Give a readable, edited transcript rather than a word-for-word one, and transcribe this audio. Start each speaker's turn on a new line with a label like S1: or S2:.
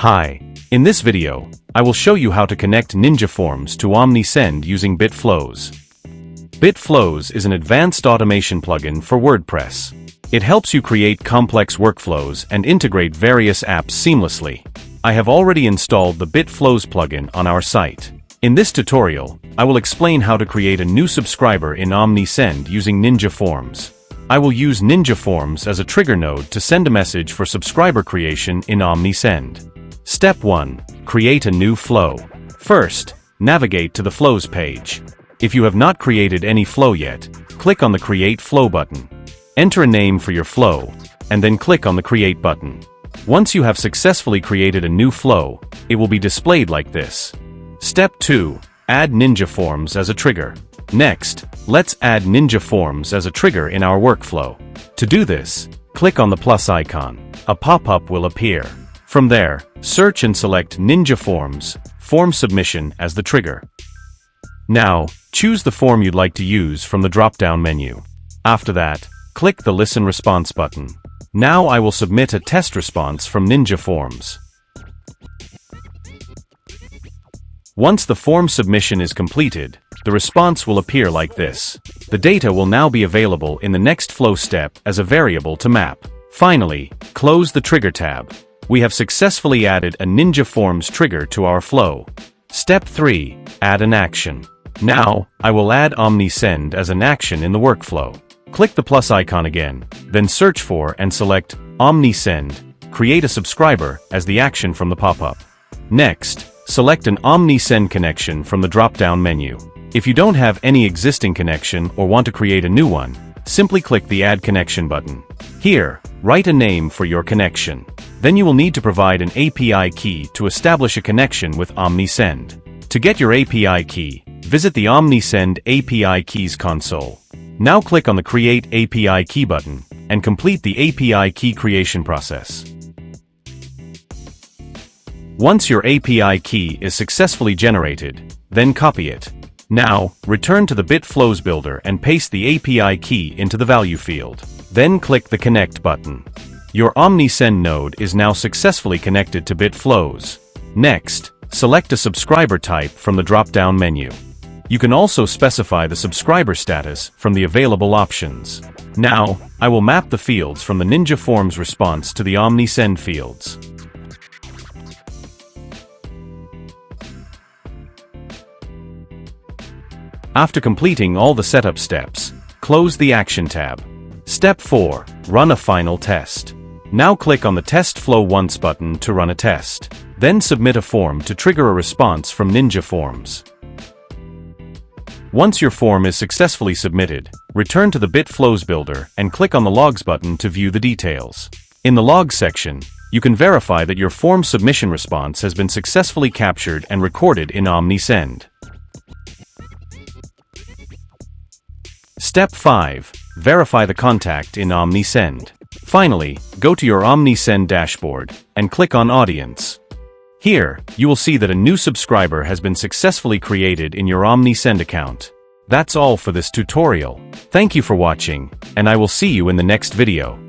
S1: Hi. In this video, I will show you how to connect Ninja Forms to OmniSend using BitFlows. BitFlows is an advanced automation plugin for WordPress. It helps you create complex workflows and integrate various apps seamlessly. I have already installed the BitFlows plugin on our site. In this tutorial, I will explain how to create a new subscriber in OmniSend using Ninja Forms. I will use Ninja Forms as a trigger node to send a message for subscriber creation in OmniSend. Step 1. Create a new flow. First, navigate to the Flows page. If you have not created any flow yet, click on the Create Flow button. Enter a name for your flow, and then click on the Create button. Once you have successfully created a new flow, it will be displayed like this. Step 2. Add Ninja Forms as a trigger. Next, let's add Ninja Forms as a trigger in our workflow. To do this, click on the plus icon. A pop-up will appear. From there, search and select Ninja Forms, Form Submission as the trigger. Now, choose the form you'd like to use from the drop-down menu. After that, click the Listen Response button. Now I will submit a test response from Ninja Forms. Once the form submission is completed, the response will appear like this. The data will now be available in the next flow step as a variable to map. Finally, close the Trigger tab. We have successfully added a Ninja Forms trigger to our flow. Step 3. Add an action. Now, I will add OmniSend as an action in the workflow. Click the plus icon again, then search for and select OmniSend, Create a Subscriber as the action from the pop-up. Next, select an OmniSend connection from the drop-down menu. If you don't have any existing connection or want to create a new one, simply click the Add Connection button. Here, write a name for your connection. Then you will need to provide an API key to establish a connection with OmniSend. To get your API key, visit the OmniSend API Keys console. Now click on the Create API Key button and complete the API key creation process. Once your API key is successfully generated, then copy it. Now, return to the BitFlows builder and paste the API key into the value field. Then click the Connect button. Your OmniSend node is now successfully connected to BitFlows. Next, select a subscriber type from the drop-down menu. You can also specify the subscriber status from the available options. Now, I will map the fields from the Ninja Forms response to the OmniSend fields. After completing all the setup steps, close the Action tab. Step 4. Run a final test. Now click on the Test Flow Once button to run a test. Then submit a form to trigger a response from Ninja Forms. Once your form is successfully submitted, return to the BitFlows builder and click on the Logs button to view the details. In the Logs section, you can verify that your form submission response has been successfully captured and recorded in OmniSend. Step 5. Verify the contact in OmniSend. Finally, go to your OmniSend dashboard and click on Audience. Here, you will see that a new subscriber has been successfully created in your OmniSend account. That's all for this tutorial. Thank you for watching, and I will see you in the next video.